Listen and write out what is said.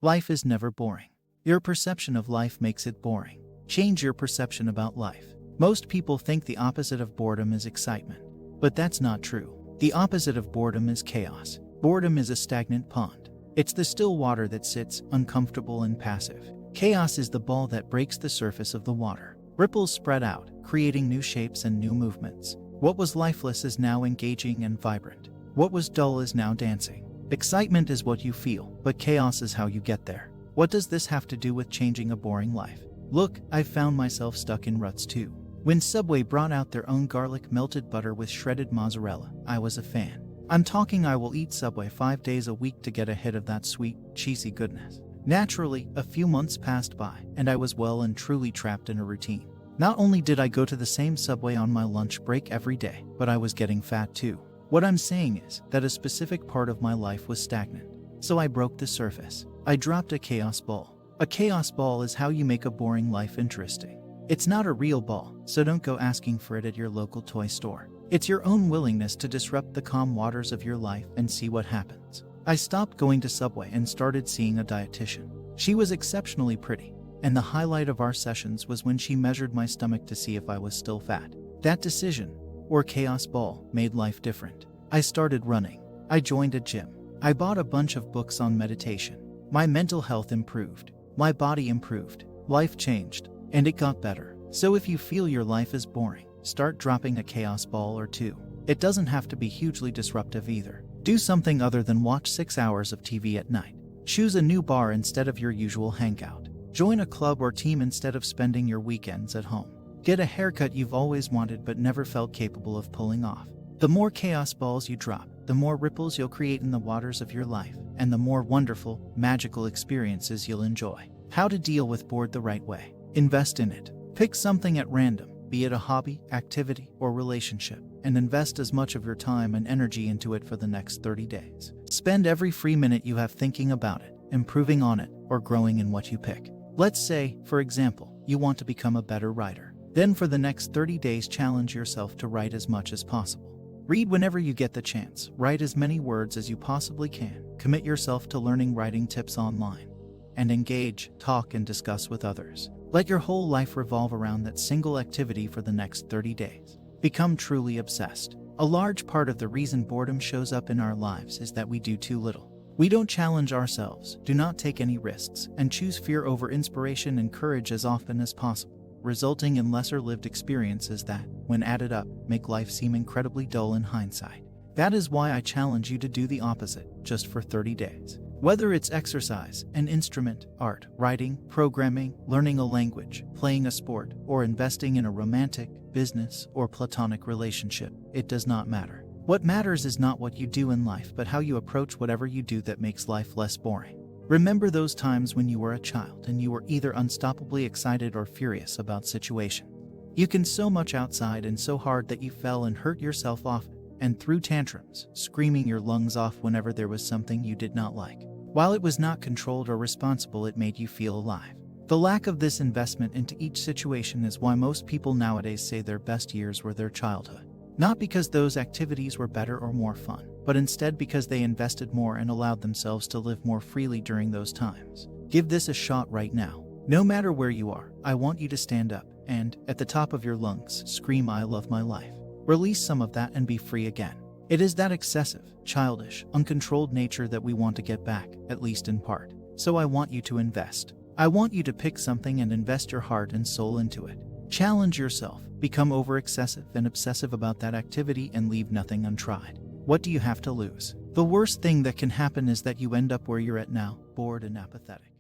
Life is never boring. Your perception of life makes it boring. Change your perception about life. Most people think the opposite of boredom is excitement, but that's not true. The opposite of boredom is chaos. Boredom is a stagnant pond. It's the still water that sits, uncomfortable and passive. Chaos is the ball that breaks the surface of the water. Ripples spread out, creating new shapes and new movements. What was lifeless is now engaging and vibrant. What was dull is now dancing. Excitement is what you feel, but chaos is how you get there. What does this have to do with changing a boring life? Look, I've found myself stuck in ruts too. When Subway brought out their own garlic melted butter with shredded mozzarella, I was a fan. I'm talking I will eat Subway 5 days a week to get a hit of that sweet, cheesy goodness. Naturally, a few months passed by, and I was well and truly trapped in a routine. Not only did I go to the same Subway on my lunch break every day, but I was getting fat too. What I'm saying is that a specific part of my life was stagnant. So I broke the surface. I dropped a chaos ball. A chaos ball is how you make a boring life interesting. It's not a real ball, so don't go asking for it at your local toy store. It's your own willingness to disrupt the calm waters of your life and see what happens. I stopped going to Subway and started seeing a dietitian. She was exceptionally pretty, and the highlight of our sessions was when she measured my stomach to see if I was still fat. That decision, or chaos ball, made life different. I started running. I joined a gym. I bought a bunch of books on meditation. My mental health improved. My body improved. Life changed, and it got better. So if you feel your life is boring, start dropping a chaos ball or two. It doesn't have to be hugely disruptive either. Do something other than watch 6 hours of TV at night. Choose a new bar instead of your usual hangout. Join a club or team instead of spending your weekends at home. Get a haircut you've always wanted but never felt capable of pulling off. The more chaos balls you drop, the more ripples you'll create in the waters of your life, and the more wonderful, magical experiences you'll enjoy. How to deal with boredom the right way. Invest in it. Pick something at random, be it a hobby, activity, or relationship, and invest as much of your time and energy into it for the next 30 days. Spend every free minute you have thinking about it, improving on it, or growing in what you pick. Let's say, for example, you want to become a better writer. Then for the next 30 days challenge yourself to write as much as possible. Read whenever you get the chance. Write as many words as you possibly can. Commit yourself to learning writing tips online. And engage, talk, and discuss with others. Let your whole life revolve around that single activity for the next 30 days. Become truly obsessed. A large part of the reason boredom shows up in our lives is that we do too little. We don't challenge ourselves, do not take any risks, and choose fear over inspiration and courage as often as possible, resulting in lesser lived experiences that, when added up, make life seem incredibly dull in hindsight. That is why I challenge you to do the opposite, just for 30 days. Whether it's exercise, an instrument, art, writing, programming, learning a language, playing a sport, or investing in a romantic, business, or platonic relationship, it does not matter. What matters is not what you do in life, but how you approach whatever you do that makes life less boring. Remember those times when you were a child and you were either unstoppably excited or furious about situation. You can so much outside and so hard that you fell and hurt yourself often, and threw tantrums, screaming your lungs off whenever there was something you did not like. While it was not controlled or responsible, it made you feel alive. The lack of this investment into each situation is why most people nowadays say their best years were their childhood. Not because those activities were better or more fun, but instead because they invested more and allowed themselves to live more freely during those times. Give this a shot right now. No matter where you are, I want you to stand up and, at the top of your lungs, scream, "I love my life." Release some of that and be free again. It is that excessive, childish, uncontrolled nature that we want to get back, at least in part. So I want you to invest. I want you to pick something and invest your heart and soul into it. Challenge yourself, become over-excessive and obsessive about that activity and leave nothing untried. What do you have to lose? The worst thing that can happen is that you end up where you're at now, bored and apathetic.